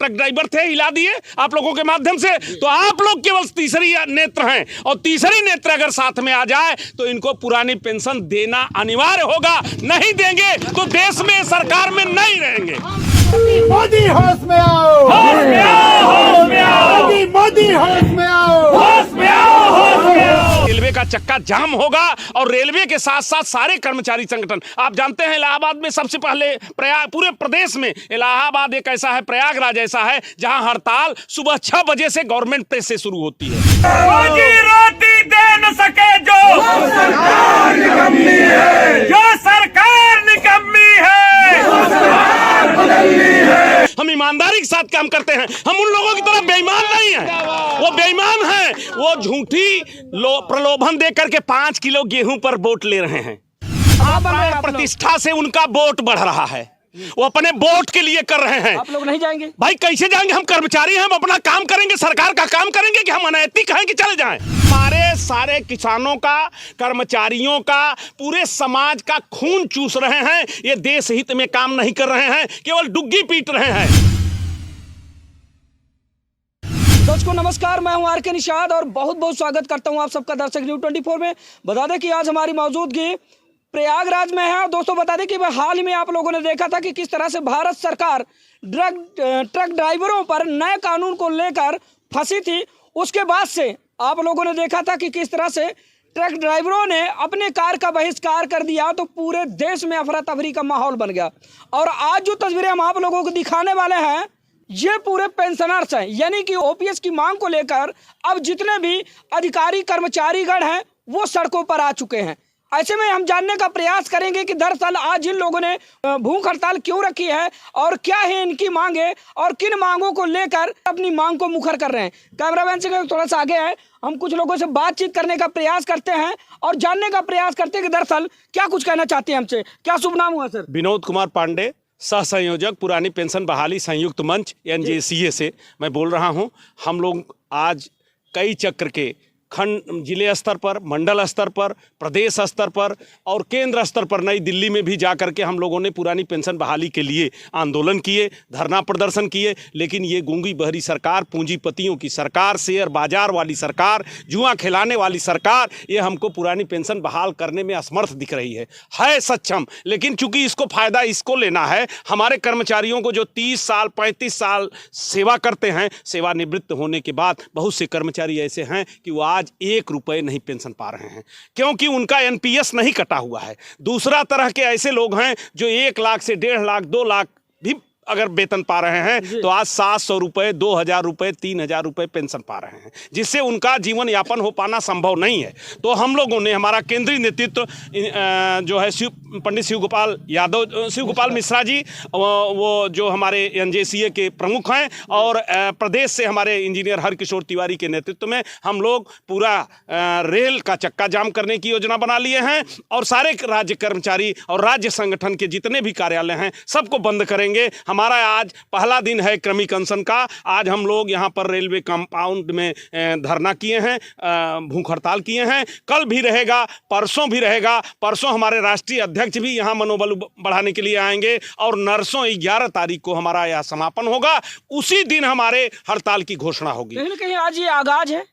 Truck driver थे, हिला दिए आप लोगों के माध्यम से। तो आप लोग केवल तीसरी नेत्र हैं, और तीसरी नेत्र अगर साथ में आ जाए तो इनको पुरानी पेंशन देना अनिवार्य होगा। नहीं देंगे तो देश में, सरकार में नहीं रहेंगे। मोदी होश में आओ, होश में आओ, होश में आओ, मोदी होश में आओ, होश में आओ, होश में आओ। रेलवे का चक्का जाम होगा, और रेलवे के साथ साथ सारे कर्मचारी संगठन। आप जानते हैं इलाहाबाद में सबसे पहले पूरे प्रदेश में इलाहाबाद एक ऐसा है, प्रयागराज ऐसा है, जहां हड़ताल सुबह 6 बजे से गवर्नमेंट प्रेस से शुरू होती है। रोजी रोटी दे न सके जो सरकार निकम्मी है, जो सरकार निकम्मी है, हम ईमानदारी के साथ काम करते हैं। हम उन लोगों की तरह बेईमान नहीं हैं। वो बेईमान हैं, वो झूठी प्रलोभन दे करके 5 किलो गेहूं पर वोट ले रहे हैं। प्रतिष्ठा से उनका वोट बढ़ रहा है, वो अपने वोट के लिए कर रहे हैं। आप लोग नहीं जाएंगे? भाई कैसे जाएंगे? हम कर्मचारी हैं, हम अपना काम करेंगे, सरकार का काम करेंगे कि हम अनैतिक हैं कि चले जाएं? हमारे सारे किसानों का, कर्मचारियों का, पूरे समाज का खून चूस रहे हैं। ये देश हित में काम नहीं कर रहे हैं, केवल डुग्गी पीट रहे हैं। दोस्तों नमस्कार, मैं हूं आर.के. निषाद और बहुत बहुत स्वागत करता हूं आप सबका दर्शक न्यूज़ 24 में। बता दें कि आज हमारी मौजूदगी प्रयागराज में है। और दोस्तों बता दें कि हाल ही में आप लोगों ने देखा था कि किस तरह से भारत सरकार ट्रक ड्राइवरों पर नए कानून को लेकर फंसी थी। उसके बाद से आप लोगों ने देखा था कि किस तरह से ट्रक ड्राइवरों ने अपने कार का बहिष्कार कर दिया, तो पूरे देश में अफरा तफरी का माहौल बन गया। और आज जो तस्वीरें हम आप लोगों को दिखाने वाले हैं, ये पूरे पेंशनर्स हैं, यानी कि ओपीएस की मांग को लेकर अब जितने भी अधिकारी कर्मचारीगण हैं वो सड़कों पर आ चुके हैं। ऐसे में हम जानने का प्रयास करेंगे कि दरअसल आज इन लोगों ने भूख हड़ताल क्यों रखी है और क्या है इनकी मांगे और किन मांगों को लेकर अपनी मांग को मुखर कर रहे हैं। कैमरामैन से थोड़ा सा आगे है, हम कुछ लोगों से बातचीत करने का प्रयास करते हैं और जानने का प्रयास करते हैं कि दरअसल क्या कुछ कहना चाहते हैं हमसे। क्या शुभ नाम हुआ सर? विनोद कुमार पांडे, सह संयोजक पुरानी पेंशन बहाली संयुक्त मंच NJCA से मैं बोल रहा हूं। हम लोग आज कई चक्र के खंड, जिले स्तर पर, मंडल स्तर पर, प्रदेश स्तर पर और केंद्र स्तर पर नई दिल्ली में भी जा कर के हम लोगों ने पुरानी पेंशन बहाली के लिए आंदोलन किए, धरना प्रदर्शन किए। लेकिन ये गूंगी बहरी सरकार, पूंजीपतियों की सरकार, शेयर बाजार वाली सरकार, जुआ खिलाने वाली सरकार, ये हमको पुरानी पेंशन बहाल करने में असमर्थ दिख रही है सक्षम। लेकिन चूंकि इसको फायदा इसको लेना है, हमारे कर्मचारियों को जो 30 साल 35 साल सेवा करते हैं, सेवानिवृत्त होने के बाद बहुत से कर्मचारी ऐसे हैं कि वो आज 1 रुपए नहीं पेंशन पा रहे हैं, क्योंकि उनका NPS नहीं कटा हुआ है। दूसरा तरह के ऐसे लोग हैं जो 1 लाख से 1.5 लाख 2 लाख भी अगर वेतन पा रहे हैं, तो आज 700 रुपये, 2000 रुपये, 3000 रुपये पेंशन पा रहे हैं, जिससे उनका जीवन यापन हो पाना संभव नहीं है। तो हम लोगों ने, हमारा केंद्रीय नेतृत्व जो है पंडित शिव गोपाल मिश्रा जी, वो जो हमारे NJCA के प्रमुख हैं, और प्रदेश से हमारे इंजीनियर हरकिशोर तिवारी के नेतृत्व में हम लोग पूरा रेल का चक्का जाम करने की योजना बना लिए हैं। और सारे राज्य कर्मचारी और राज्य संगठन के जितने भी कार्यालय हैं सबको बंद करेंगे। हमारा आज पहला दिन है क्रमिक अनशन का। आज हम लोग यहाँ पर रेलवे कंपाउंड में धरना किए हैं, भूख हड़ताल किए हैं। कल भी रहेगा, परसों भी रहेगा। परसों हमारे राष्ट्रीय अध्यक्ष भी यहाँ मनोबल बढ़ाने के लिए आएंगे, और नरसों 11 तारीख को हमारा यह समापन होगा। उसी दिन हमारे हड़ताल की घोषणा होगी। कहीं ना कहीं आज ये आगाज है,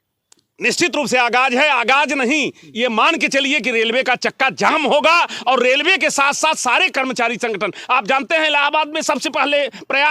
निश्चित रूप से आगाज है। आगाज नहीं, ये मान के चलिए कि रेलवे का चक्का जाम होगा, और रेलवे के साथ साथ सारे कर्मचारी संगठन। आप जानते हैं इलाहाबाद में सबसे पहले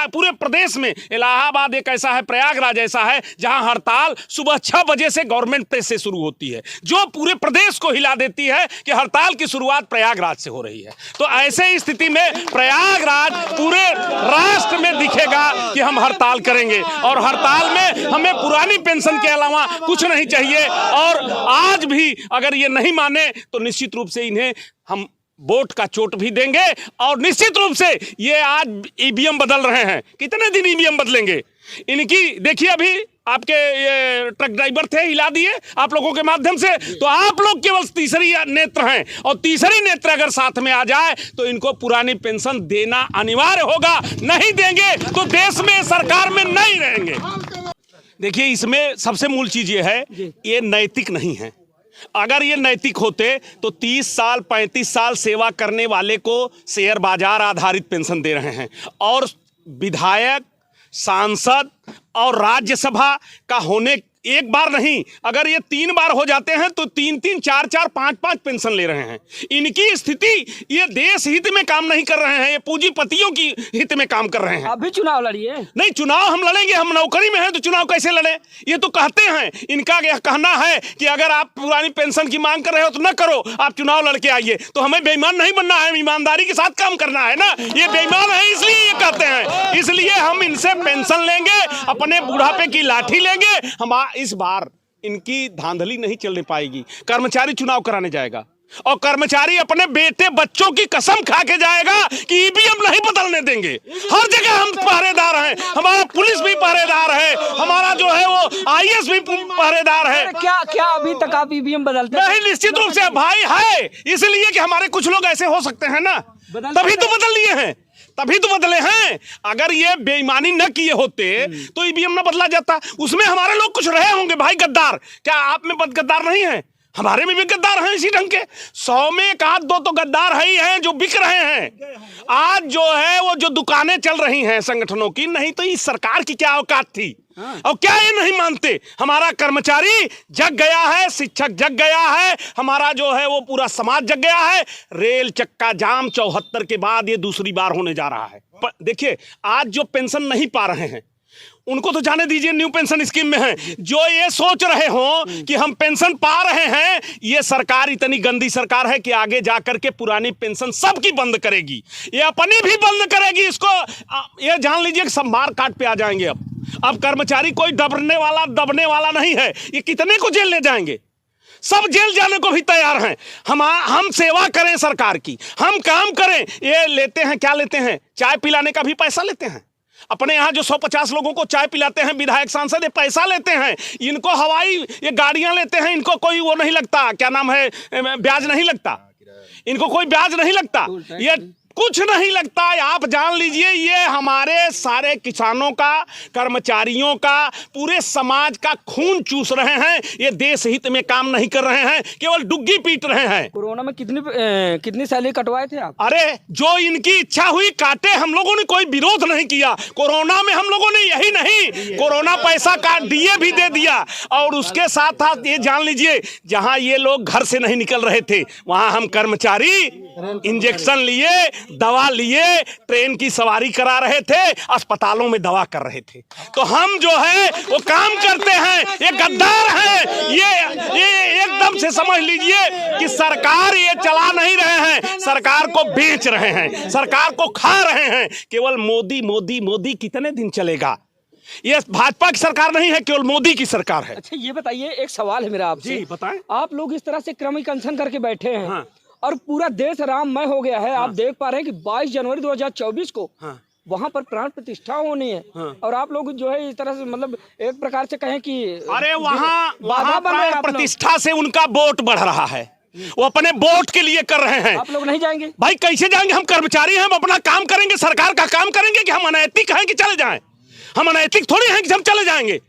पूरे प्रदेश में इलाहाबाद एक ऐसा है, प्रयागराज ऐसा है, जहां हड़ताल सुबह 6 बजे से गवर्नमेंट प्रेस से शुरू होती है, जो पूरे प्रदेश को हिला देती है कि हड़ताल की शुरुआत प्रयागराज से हो रही है। तो ऐसे स्थिति में प्रयागराज पूरे राष्ट्र में दिखेगा कि हम हड़ताल करेंगे, और हड़ताल में हमें पुरानी पेंशन के अलावा कुछ नहीं चाहिए। और आज भी अगर ये नहीं माने तो निश्चित रूप से इन्हें हम वोट का चोट भी देंगे। और निश्चित रूप से ये आज ईवीएम बदल रहे हैं, कितने दिन ईवीएम बदलेंगे इनकी? देखिए अभी आपके ये ट्रक ड्राइवर थे, हिला दिए आप लोगों के माध्यम से। तो आप लोग केवल तीसरी नेत्र हैं, और तीसरी नेत्र अगर साथ में आ जाए तो इनको पुरानी पेंशन देना अनिवार्य होगा। नहीं देंगे तो देश में, सरकार में नहीं रहेंगे। देखिए इसमें सबसे मूल चीज ये है, ये नैतिक नहीं है। अगर ये नैतिक होते तो 30 साल 35 साल सेवा करने वाले को शेयर बाजार आधारित पेंशन दे रहे हैं, और विधायक, सांसद और राज्यसभा का होने एक बार नहीं, अगर ये 3 बार हो जाते हैं तो 3-3, 4-4, 5-5 पेंशन ले रहे हैं। इनकी स्थिति, ये देश हित में काम नहीं कर रहे हैं, ये पूंजीपतियों की हित में काम कर रहे हैं। अभी चुनाव लड़िए। नहीं, चुनाव हम लड़ेंगे, हम नौकरी में हैं तो चुनाव कैसे लड़े? ये तो कहते हैं, इनका यह कहना है कि अगर आप पुरानी पेंशन की मांग कर रहे हो तो न करो, आप चुनाव लड़के आइए। तो हमें बेईमान नहीं बनना है, ईमानदारी के साथ काम करना है ना। ये बेईमान है इसलिए ये कहते हैं, इसलिए हम इनसे पेंशन लेंगे, अपने बुढ़ापे की लाठी लेंगे। हम इस बार इनकी धांधली नहीं चलने पाएगी। कर्मचारी चुनाव कराने जाएगा और कर्मचारी अपने बेटे बच्चों की कसम खा के जाएगा कि ईवीएम नहीं बदलने देंगे। हर जगह हम पहरेदार हैं, हमारा पुलिस भी पहरेदार है, हमारा जो है वो आईएएस भी पहरेदार है। क्या अभी तक आप ईवीएम बदलते नहीं, निश्चित रूप से भाई है, इसलिए कि हमारे कुछ लोग ऐसे हो सकते हैं ना, तभी तो बदल लिए हैं, तभी तो बदले हैं। अगर ये बेईमानी न किए होते तो ईवीएम न बदला जाता। उसमें हमारे लोग कुछ रहे होंगे भाई गद्दार। क्या आप में गद्दार नहीं है? हमारे में भी गद्दार हैं इसी ढंग के। 100 में 1-2 तो गद्दार ही हैं जो बिक रहे हैं। आज जो है वो जो दुकानें चल रही हैं संगठनों की, नहीं तो इस सरकार की क्या औकात थी? और क्या ये नहीं मानते? हमारा कर्मचारी जग गया है, शिक्षक जग गया है, हमारा जो है वो पूरा समाज जग गया है। रेल चक्का जाम 74 के बाद ये दूसरी बार होने जा रहा है। देखिए, आज जो पेंशन नहीं पा रहे हैं उनको तो जाने दीजिए, न्यू पेंशन स्कीम में हैं। जो ये सोच रहे हो कि हम पेंशन पा रहे हैं, ये सरकार इतनी गंदी सरकार है कि आगे जाकर के पुरानी पेंशन सबकी बंद करेगी, ये अपनी भी बंद करेगी। इसको ये जान लीजिए कि सब मार काट पे आ जाएंगे। अब कर्मचारी कोई दबने वाला नहीं है। ये कितने को जेल ले जाएंगे? सब जेल जाने को भी तैयार हैं। हम सेवा करें सरकार की, हम काम करें। ये लेते हैं, क्या लेते हैं? चाय पिलाने का भी पैसा लेते हैं। अपने यहाँ जो 150 लोगों को चाय पिलाते हैं विधायक सांसद, ये पैसा लेते हैं। इनको हवाई ये गाड़ियां लेते हैं, इनको कोई वो नहीं लगता, क्या नाम है, ब्याज नहीं लगता, इनको कोई ब्याज नहीं लगता, ये कुछ नहीं लगता। आप जान लीजिए, ये हमारे सारे किसानों का, कर्मचारियों का, पूरे समाज का खून चूस रहे हैं। ये देश हित में काम नहीं कर रहे हैं, केवल डुग्गी पीट रहे हैं। कोरोना में कितनी सैलरी कटवाए थे आप? अरे जो इनकी इच्छा हुई काटे, हम लोगों ने कोई विरोध नहीं किया। कोरोना में हम लोगों ने यही नहीं, कोरोना पैसा काट दिए भी दे दिया। और उसके साथ साथ ये जान लीजिए, जहां ये लोग घर से नहीं निकल रहे थे, वहां हम कर्मचारी इंजेक्शन लिए, दवा लिए, ट्रेन की सवारी करा रहे थे, अस्पतालों में दवा कर रहे थे। तो हम जो है वो काम करते हैं। ये गद्दार हैं, ये एकदम से समझ लीजिए कि सरकार ये चला नहीं रहे हैं, सरकार को बेच रहे हैं, सरकार को खा रहे हैं। केवल मोदी मोदी मोदी कितने दिन चलेगा? ये भाजपा की सरकार नहीं है, केवल मोदी की सरकार है। अच्छा, ये बताइए, एक सवाल है मेरा आपसे। जी बताएं। आप लोग इस तरह से क्रमिक अनशन करके बैठे हैं। हाँ। और पूरा देश राममय हो गया है। हाँ। आप देख पा रहे हैं कि 22 जनवरी 2024 को वहां पर प्राण प्रतिष्ठा होनी है। और आप लोग जो है इस तरह से, मतलब एक प्रकार से कहें कि अरे वहां प्राण प्रतिष्ठा से उनका वोट बढ़ रहा है, वो अपने वोट के लिए कर रहे हैं। आप लोग नहीं जाएंगे? भाई कैसे जाएंगे? हम कर्मचारी हैं, हम अपना काम करेंगे, सरकार का काम करेंगे। कि हम अनैतिक हैं कि चले जाएं? हम अनैतिक थोड़ी हैं कि हम चले जाएंगे।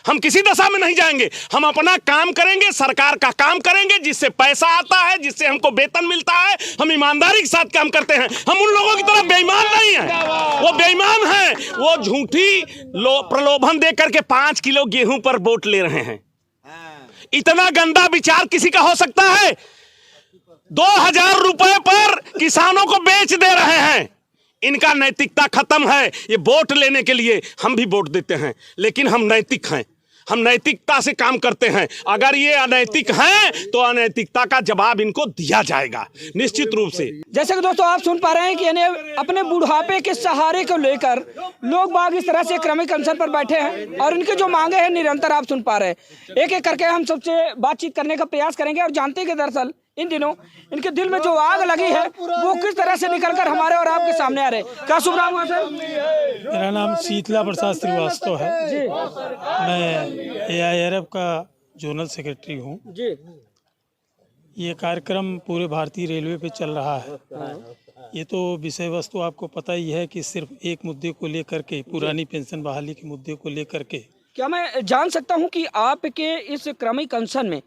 हम किसी दशा में नहीं जाएंगे। हम अपना काम करेंगे, सरकार का काम करेंगे, जिससे पैसा आता है, जिससे हमको वेतन मिलता है। हम ईमानदारी के साथ काम करते हैं। हम उन लोगों की तरह बेईमान नहीं हैं। वो बेईमान हैं, वो झूठी प्रलोभन दे करके 5 किलो गेहूं पर वोट ले रहे हैं। इतना गंदा विचार किसी का हो सकता है? 2000 रुपए पर किसानों को बेच दे रहे हैं। इनका नैतिकता खत्म है। ये वोट लेने के लिए हम भी वोट देते हैं, लेकिन हम नैतिक हैं, हम नैतिकता से काम करते हैं। अगर ये अनैतिक हैं तो अनैतिकता का जवाब इनको दिया जाएगा निश्चित रूप से। जैसे कि दोस्तों आप सुन पा रहे हैं कि यानी अपने बुढ़ापे के सहारे को लेकर लोग बाग इस तरह से क्रमिक अनशन पर बैठे हैं और इनकी जो मांगे हैं निरंतर आप सुन पा रहे हैं। एक एक करके हम सबसे बातचीत करने का प्रयास करेंगे और जानते हैं कि दरअसल इन दिनों इनके दिल में जो आग लगी है वो किस तरह से निकलकर हमारे और आपके सामने आ रहे हैं। क्या शुभ नाम है सर? मेरा नाम शीतला प्रसाद श्रीवास्तव है जी। मैं AIRF का जोनल सेक्रेटरी हूँ जी। ये कार्यक्रम पूरे भारतीय रेलवे पे चल रहा है। ये तो विषय वस्तु आपको पता ही है कि सिर्फ एक मुद्दे को लेकर के, पुरानी पेंशन बहाली के मुद्दे को लेकर के। क्या मैं जान सकता हूँ कि आपके इस क्रमिक अनशन में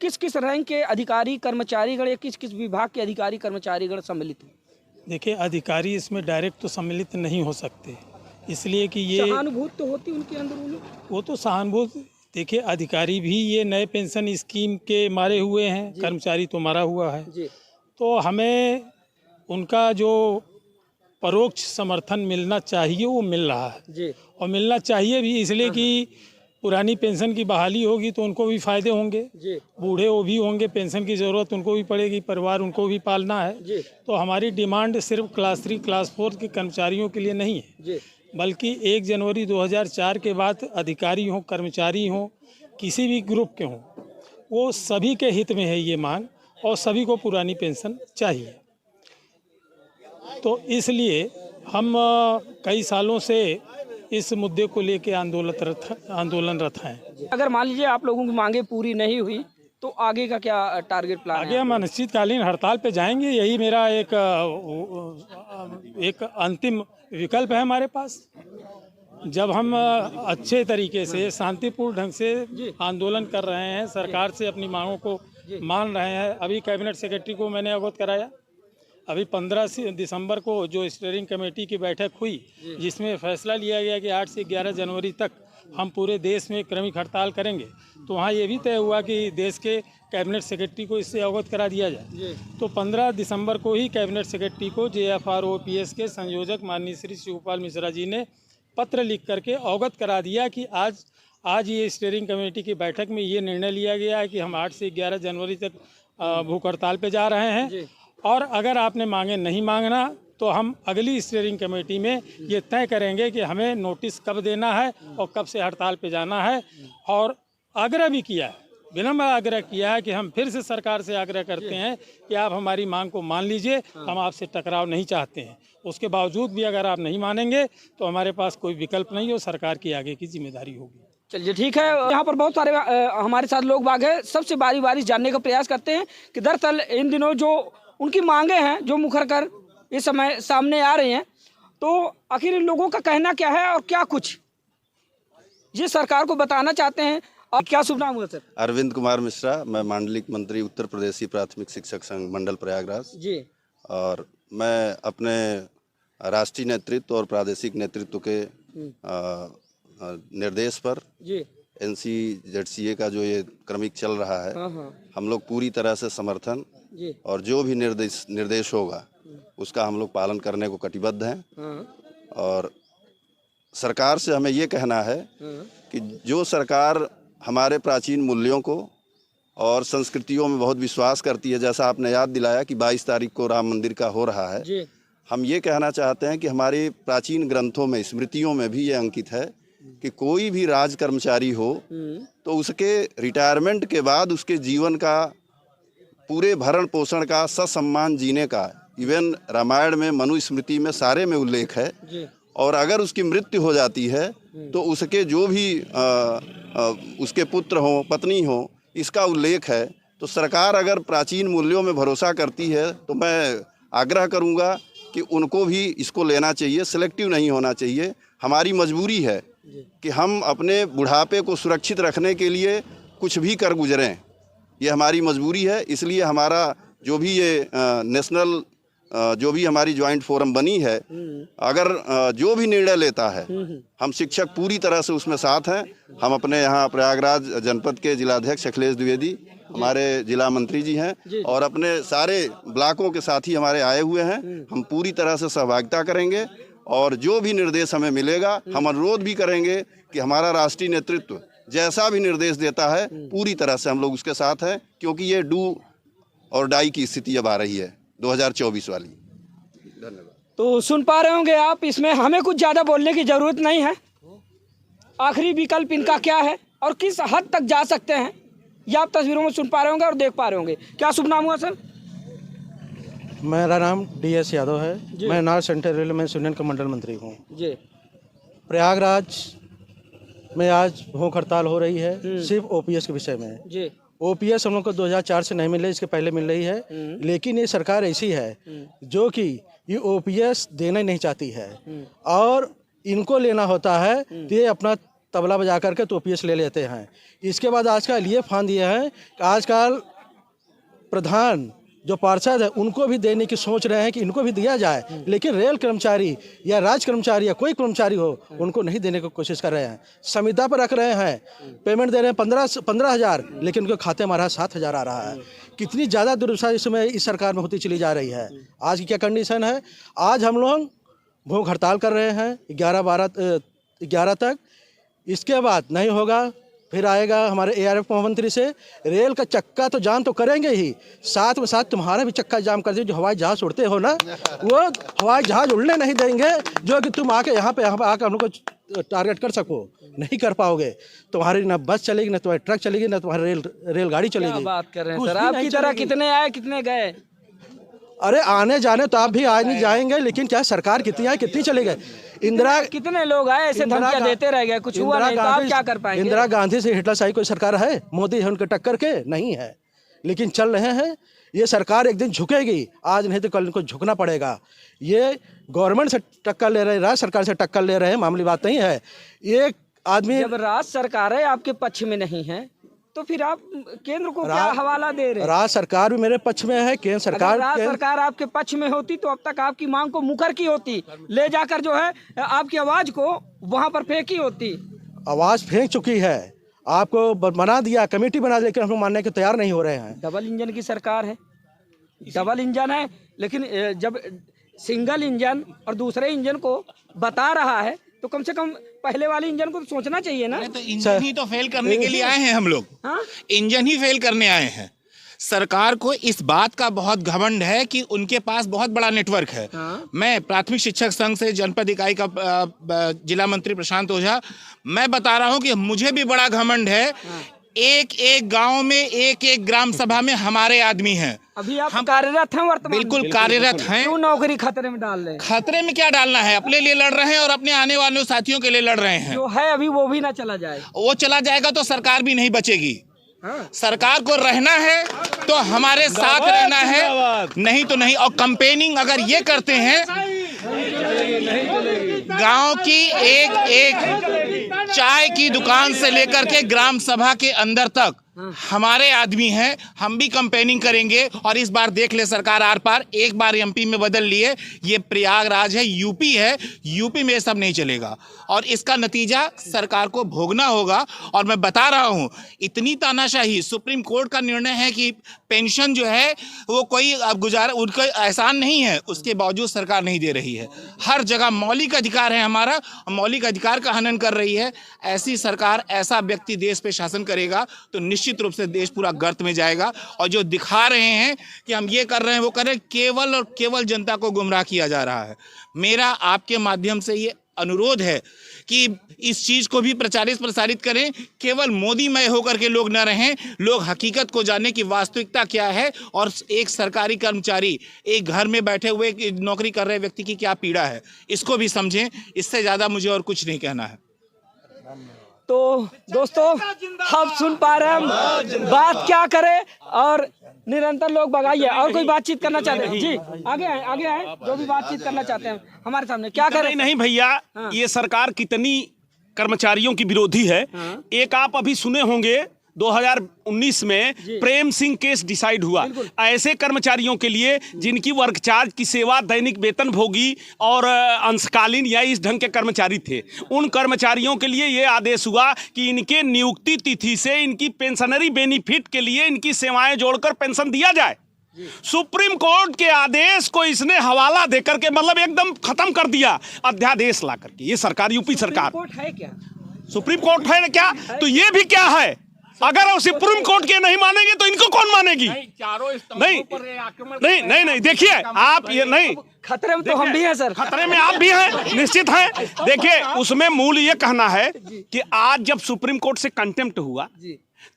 किस किस रैंक के अधिकारी कर्मचारीगण या किस किस विभाग के अधिकारी कर्मचारीगण सम्मिलित हैं? देखिए, अधिकारी इसमें डायरेक्ट तो सम्मिलित नहीं हो सकते, इसलिए कि ये सहानुभूति तो होती उनके अंदर उन्हें। वो तो सहानुभूति, देखिए अधिकारी भी ये नए पेंशन स्कीम के मारे हुए हैं, कर्मचारी तो मरा हुआ है, जी तो हमें उनका जो परोक्ष समर्थन मिलना चाहिए वो मिल रहा है, जी और मिलना चाहिए भी, इसलिए कि पुरानी पेंशन की बहाली होगी तो उनको भी फायदे होंगे, जी बूढ़े वो भी होंगे, पेंशन की ज़रूरत उनको भी पड़ेगी, परिवार उनको भी पालना है। जी तो हमारी डिमांड सिर्फ क्लास 3 क्लास 4 के कर्मचारियों के लिए नहीं है, जी बल्कि 1 जनवरी 2004 के बाद अधिकारी हों, कर्मचारी हों, किसी भी ग्रुप के हों, वो सभी के हित में है ये मांग, और सभी को पुरानी पेंशन चाहिए। तो इसलिए हम कई सालों से इस मुद्दे को लेकर आंदोलनरत हैं। अगर मान लीजिए आप लोगों की मांगे पूरी नहीं हुई तो आगे का क्या टारगेट प्लान आगे है? हम अनिश्चितकालीन हड़ताल पे जाएंगे, यही मेरा एक अंतिम विकल्प है हमारे पास। जब हम अच्छे तरीके से शांतिपूर्ण ढंग से आंदोलन कर रहे हैं, सरकार से अपनी मांगों को मान रहे हैं। अभी कैबिनेट सेक्रेटरी को मैंने अवगत कराया, अभी 15 दिसंबर को जो स्टीयरिंग कमेटी की बैठक हुई, जिसमें फैसला लिया गया कि 8 से 11 जनवरी तक हम पूरे देश में क्रमिक हड़ताल करेंगे, तो वहाँ ये भी तय हुआ कि देश के कैबिनेट सेक्रेटरी को इससे अवगत करा दिया जाए। तो 15 दिसंबर को ही कैबिनेट सेक्रेटरी को JFROPS के संयोजक माननीय श्री शिवपाल मिश्रा जी ने पत्र लिख करके अवगत करा दिया कि आज ये स्टीयरिंग कमेटी की बैठक में ये निर्णय लिया गया है कि हम 8 से 11 जनवरी तक भूख हड़ताल पे जा रहे हैं, और अगर आपने मांगे नहीं मांगना तो हम अगली स्टीयरिंग कमेटी में ये तय करेंगे कि हमें नोटिस कब देना है और कब से हड़ताल पे जाना है। और आग्रह भी किया है, विनम्र आग्रह किया है कि हम फिर से सरकार से आग्रह करते हैं कि आप हमारी मांग को मान लीजिए, हम आपसे टकराव नहीं चाहते हैं। उसके बावजूद भी अगर आप नहीं मानेंगे तो हमारे पास कोई विकल्प नहीं हो, सरकार की आगे की जिम्मेदारी होगी। चलिए ठीक है। यहाँ पर बहुत सारे हमारे साथ लोग बाग हैं, सबसे बारी बारी जानने का प्रयास करते हैं कि दरअसल इन दिनों जो उनकी मांगे हैं जो मुखर कर इस समय सामने आ रही हैं, तो आखिर इन लोगों का कहना क्या है और क्या कुछ ये सरकार को बताना चाहते हैं। और क्या शुभ नाम हुआ सर? अरविंद कुमार मिश्रा, मैं मांडलिक मंत्री उत्तर प्रदेशी प्राथमिक शिक्षक संघ मंडल प्रयागराज जी। और मैं अपने राष्ट्रीय नेतृत्व और प्रादेशिक नेतृत्व के निर्देश पर जी NCZCA का जो ये क्रमिक चल रहा है, हम लोग पूरी तरह से समर्थन जी और जो भी निर्देश होगा उसका हम लोग पालन करने को कटिबद्ध हैं। और सरकार से हमें ये कहना है कि जो सरकार हमारे प्राचीन मूल्यों को और संस्कृतियों में बहुत विश्वास करती है, जैसा आपने याद दिलाया कि 22 तारीख को राम मंदिर का हो रहा है, जी हम ये कहना चाहते हैं कि हमारे प्राचीन ग्रंथों में, स्मृतियों में भी ये अंकित है कि कोई भी राज कर्मचारी हो तो उसके रिटायरमेंट के बाद उसके जीवन का पूरे भरण पोषण का ससम्मान जीने का, इवन रामायण में, मनुस्मृति में, सारे में उल्लेख है। और अगर उसकी मृत्यु हो जाती है तो उसके जो भी उसके पुत्र हों, पत्नी हो, इसका उल्लेख है। तो सरकार अगर प्राचीन मूल्यों में भरोसा करती है तो मैं आग्रह करूंगा कि उनको भी इसको लेना चाहिए, सिलेक्टिव नहीं होना चाहिए। हमारी मजबूरी है कि हम अपने बुढ़ापे को सुरक्षित रखने के लिए कुछ भी कर गुजरें, ये हमारी मजबूरी है। इसलिए हमारा जो भी ये नेशनल जो भी हमारी ज्वाइंट फोरम बनी है, अगर जो भी निर्णय लेता है, हम शिक्षक पूरी तरह से उसमें साथ हैं। हम अपने यहाँ प्रयागराज जनपद के जिलाध्यक्ष अखिलेश द्विवेदी, हमारे जिला मंत्री जी हैं, और अपने सारे ब्लॉकों के साथी हमारे आए हुए हैं। हम पूरी तरह से सहभागिता करेंगे और जो भी निर्देश हमें मिलेगा, हम अनुरोध भी करेंगे कि हमारा राष्ट्रीय नेतृत्व जैसा भी निर्देश देता है पूरी तरह से हम लोग उसके साथ हैं, क्योंकि ये डू और डाई की स्थिति अब आ रही है 2024 वाली। धन्यवाद। तो सुन पा रहे होंगे आप, इसमें हमें कुछ ज़्यादा बोलने की ज़रूरत नहीं है। आखिरी विकल्प इनका क्या है और किस हद तक जा सकते हैं, ये आप तस्वीरों में सुन पा रहे होंगे और देख पा रहे होंगे। क्या शुभ नाम हुआ सर? मेरा नाम DS यादव है। मैं नॉर्थ सेंट्रल रेलवे में यूनियन का मंडल मंत्री हूँ। जी। प्रयागराज में आज भूख हड़ताल हो रही है सिर्फ OPS के विषय में। जी। OPS हम लोग को 2004 से नहीं मिल रही, इसके पहले मिल रही है, लेकिन ये सरकार ऐसी है जो कि ये OPS देना ही नहीं चाहती है, और इनको लेना होता है तो ये अपना तबला बजा करके तो OPS ले लेते हैं। इसके बाद आजकल ये फान दिया है कि आजकल प्रधान जो पार्षद है उनको भी देने की सोच रहे हैं कि इनको भी दिया जाए, लेकिन रेल कर्मचारी या राज कर्मचारी या कोई कर्मचारी हो उनको नहीं देने की कोशिश कर रहे हैं। संविदा पर रख रहे हैं, पेमेंट दे रहे हैं 15,000, लेकिन उनके खाते में आ रहा है 7,000 आ रहा है। कितनी ज़्यादा दुर्दशा इसमें इस सरकार में होती चली जा रही है। आज की क्या कंडीशन है, आज हम लोग भूख हड़ताल कर रहे हैं 11 तक। इसके बाद नहीं होगा, फिर आएगा हमारे ARF महामंत्री से, रेल का चक्का तो जाम तो करेंगे ही, साथ में साथ तुम्हारा भी चक्का जाम कर दे। जो हवाई जहाज़ उड़ते हो ना, वो हवाई जहाज़ उड़ने नहीं देंगे जो कि तुम आके यहाँ पे आकर हम लोग को टारगेट कर सको, नहीं कर पाओगे। तुम्हारी ना बस चलेगी, ना तुम्हारी ट्रक चलेगी, ना तुम्हारी रेलगाड़ी चलेगी। क्या बात कर रहे हैं कुछ सर, भी आपकी नहीं तरह चलेगी। कितने आए कितने गए? अरे आने जाने तो आप भी आज नहीं जाएंगे, लेकिन क्या सरकार कितनी आए कितनी चले गए। कितने लोग आए ऐसे धमकियां देते रह गए, कुछ हुआ नहीं तो आप क्या कर पाएंगे? इंदिरा गांधी से हिटलरशाही कोई सरकार है? मोदी है उनके टक्कर के? नहीं है, लेकिन चल रहे हैं। ये सरकार एक दिन झुकेगी, आज नहीं तो कल इनको झुकना पड़ेगा। ये गवर्नमेंट से टक्कर ले रहे हैं, राज्य सरकार से टक्कर ले रहे हैं, मामूली बात नहीं है। एक आदमी जब राज्य सरकार है आपके पक्ष में नहीं है तो फिर आप केंद्र को क्या हवाला दे रहे हैं? राज्य सरकार भी मेरे पक्ष में है, केंद्र सरकार राज्य सरकार आपके पक्ष में होती तो अब तक आपकी मांग को मुखर की होती, ले जाकर जो है आपकी आवाज को वहां पर फेंकी होती। आवाज फेंक चुकी है, आपको बना दिया, कमेटी बना दी, लेकिन हम लोग मानने के तैयार नहीं हो रहे हैं। डबल इंजन की सरकार है, डबल इंजन है, लेकिन जब सिंगल इंजन और दूसरे इंजन को बता रहा है तो कम से कम पहले वाले इंजन को तो सोचना चाहिए ना। तो इंजन ही तो फेल करने के लिए आए हैं हम लोग। हाँ? इंजन ही फेल करने आए हैं। सरकार को इस बात का बहुत घमंड है कि उनके पास बहुत बड़ा नेटवर्क है। हाँ? मैं प्राथमिक शिक्षक संघ से जनपद इकाई का जिला मंत्री प्रशांत ओझा, मैं बता रहा हूं कि मुझे भी बड़ा घमंड है। हाँ। एक एक गांव में एक एक ग्राम सभा में हमारे आदमी हैं। अभी आप कार्यरत हैं वर्तमान? बिल्कुल कार्यरत हैं। क्यों नौकरी खतरे में डाल रहे हैं? खतरे में क्या डालना है, अपने लिए लड़ रहे हैं और अपने आने वाले साथियों के लिए लड़ रहे हैं। जो है अभी वो भी ना चला जाए। वो चला जाएगा तो सरकार भी नहीं बचेगी। हाँ? सरकार को रहना है तो हमारे साथ रहना है, नहीं तो नहीं। और कंपेनिंग अगर ये करते हैं, गांव की एक एक चाय की दुकान से लेकर के ग्राम सभा के अंदर तक हमारे आदमी हैं, हम भी कंपेनिंग करेंगे। और इस बार देख ले सरकार आर पार, एक बार MP में बदल लिए, ये प्रयागराज है, यूपी है, यूपी में ये सब नहीं चलेगा और इसका नतीजा सरकार को भोगना होगा। और मैं बता रहा हूं, इतनी तानाशाही, सुप्रीम कोर्ट का निर्णय है कि पेंशन जो है वो कोई गुजारा, उनका एहसान नहीं है, उसके बावजूद सरकार नहीं दे रही है। हर जगह मौलिक अधिकार है हमारा, मौलिक अधिकार का हनन कर रही है। ऐसी सरकार, ऐसा व्यक्ति देश पे शासन करेगा तो निश्चित रूप से देश पूरा गर्त में जाएगा। और जो दिखा रहे हैं कि हम ये कर रहे हैं वो कर रहे हैं, केवल और केवल जनता को गुमराह किया जा रहा है। मेरा आपके माध्यम से ये अनुरोध है कि इस चीज को भी प्रसारित करें। केवल मोदीमय होकर के लोग न रहें, लोग हकीकत को जाने की वास्तविकता क्या है और एक सरकारी कर्मचारी, एक घर में बैठे हुए नौकरी कर रहे व्यक्ति की क्या पीड़ा है, इसको भी समझें। इससे ज्यादा मुझे और कुछ नहीं कहना है। तो दोस्तों हम सुन पा रहे हैं, बात क्या करें और निरंतर लोग भगाइए। और कोई बातचीत करना चाहते हैं? जी आगे आए जो भी बातचीत करना चाहते हैं हमारे सामने, क्या करें? नहीं भैया, ये सरकार कितनी कर्मचारियों की विरोधी है। एक आप अभी सुने होंगे 2019 में प्रेम सिंह केस डिसाइड हुआ। ऐसे कर्मचारियों के लिए जिनकी वर्क चार्ज की सेवा दैनिक वेतन भोगी और अंशकालीन या इस ढंग के कर्मचारी थे, उन कर्मचारियों के लिए ये आदेश हुआ कि इनके नियुक्ति तिथि से इनकी पेंशनरी बेनिफिट के लिए इनकी सेवाएं जोड़कर पेंशन दिया जाए। सुप्रीम कोर्ट के आदेश को इसने हवाला देकर के मतलब एकदम खत्म कर दिया, अध्यादेश ला करके। ये सरकार, यूपी सरकार, कोर्ट है क्या? सुप्रीम कोर्ट है ना क्या? तो ये भी क्या है? अगर वो सुप्रीम कोर्ट के नहीं मानेंगे तो इनको कौन मानेगी? नहीं, देखिए आप ये नहीं, खतरे में तो हम भी हैं सर। खतरे में आप भी हैं, निश्चित हैं। देखिए उसमें मूल ये कहना है कि आज जब सुप्रीम कोर्ट से कंटेम्प्ट हुआ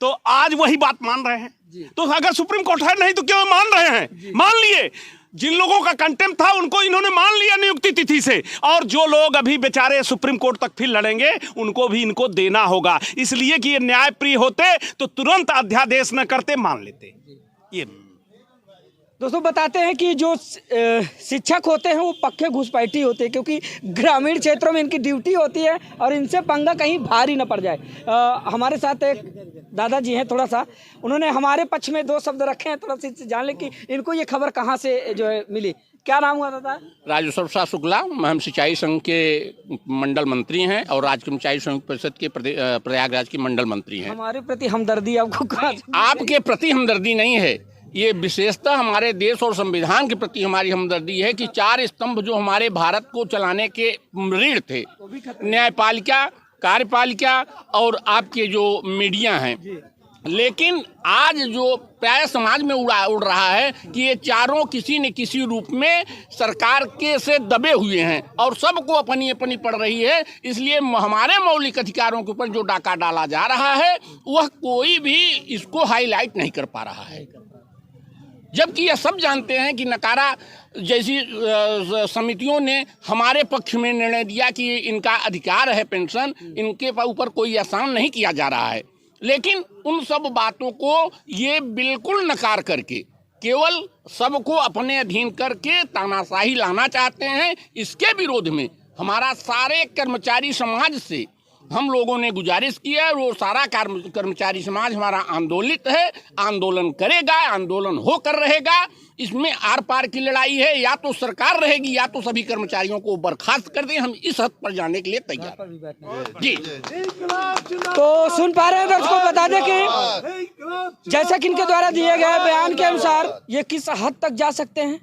तो आज वही बात मान रहे हैं। तो अगर सुप्रीम कोर्ट है नहीं तो क्यों मान रहे हैं? मान लिए। जिन लोगों का कंटेम्प्ट था उनको इन्होंने मान लिया नियुक्ति तिथि से, और जो लोग अभी बेचारे सुप्रीम कोर्ट तक फिर लड़ेंगे उनको भी इनको देना होगा। इसलिए कि ये न्यायप्रिय होते तो तुरंत अध्यादेश न करते, मान लेते। ये दोस्तों बताते हैं कि जो शिक्षक होते हैं वो पक्के घुसपैठी होते हैं, क्योंकि ग्रामीण क्षेत्रों में इनकी ड्यूटी होती है और इनसे पंगा कहीं भारी न पड़ जाए। हमारे साथ एक दादाजी हैं, थोड़ा सा उन्होंने हमारे पक्ष में 2 शब्द रखे हैं, थोड़ा सा इससे जान लें कि इनको ये खबर कहाँ से जो है मिली। क्या नाम हुआ दादा? राजेश्वर प्रसाद शुक्ला, हम सिंचाई संघ के मंडल मंत्री हैं और राज्य कर्मचारी संयुक्त परिषद के प्रयागराज के मंडल मंत्री हैं। हमारे प्रति हमदर्दी आपको आपके प्रति हमदर्दी नहीं है, ये विशेषतः हमारे देश और संविधान के प्रति हमारी हमदर्दी है कि 4 स्तंभ जो हमारे भारत को चलाने के रीढ़ थे, न्यायपालिका, कार्यपालिका और आपके जो मीडिया हैं, लेकिन आज जो प्राय समाज में उड़ रहा है कि ये चारों किसी न किसी रूप में सरकार के से दबे हुए हैं और सबको अपनी अपनी पड़ रही है। इसलिए हमारे मौलिक अधिकारों के ऊपर जो डाका डाला जा रहा है वह कोई भी इसको हाईलाइट नहीं कर पा रहा है, जबकि यह सब जानते हैं कि नकारा जैसी समितियों ने हमारे पक्ष में निर्णय दिया कि इनका अधिकार है पेंशन, इनके ऊपर कोई एहसान नहीं किया जा रहा है। लेकिन उन सब बातों को ये बिल्कुल नकार करके केवल सबको अपने अधीन करके तानाशाही लाना चाहते हैं। इसके विरोध में हमारा सारे कर्मचारी समाज से हम लोगों ने गुजारिश की है, वो सारा कर्मचारी समाज हमारा आंदोलित है, आंदोलन करेगा, आंदोलन होकर रहेगा। इसमें आर पार की लड़ाई है, या तो सरकार रहेगी या तो सभी कर्मचारियों को बर्खास्त कर दें। हम इस हद पर जाने के लिए तैयार जी। तो सुन पा रहे हैं दर्शकों, बता दें कि जैसा कि इनके द्वारा दिए गए बयान के अनुसार ये किस हद तक जा सकते हैं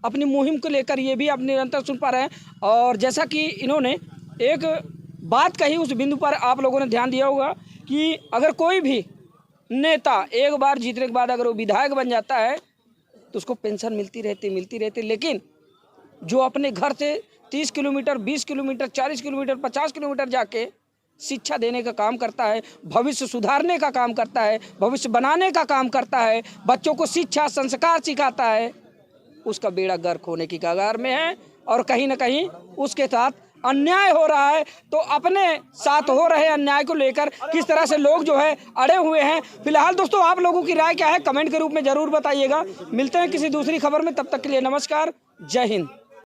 अपनी मुहिम को लेकर, ये भी आप निरंतर सुन पा रहे हैं। और जैसा कि इन्होंने एक बात कही, उस बिंदु पर आप लोगों ने ध्यान दिया होगा कि अगर कोई भी नेता एक बार जीतने के बाद अगर वो विधायक बन जाता है तो उसको पेंशन मिलती रहती, लेकिन जो अपने घर से 30 किलोमीटर, 20 किलोमीटर, 40 किलोमीटर, 50 किलोमीटर जाके शिक्षा देने का काम करता है, भविष्य सुधारने का काम करता है, भविष्य बनाने का काम करता है, बच्चों को शिक्षा संस्कार सिखाता है, उसका बेड़ा गर्क होने की कगार में है और कहीं ना कहीं उसके साथ अन्याय हो रहा है। तो अपने साथ हो रहे अन्याय को लेकर किस तरह से लोग जो है अड़े हुए हैं। फिलहाल दोस्तों आप लोगों की राय क्या है कमेंट के रूप में जरूर बताइएगा। मिलते हैं किसी दूसरी खबर में, तब तक के लिए नमस्कार, जय हिंद।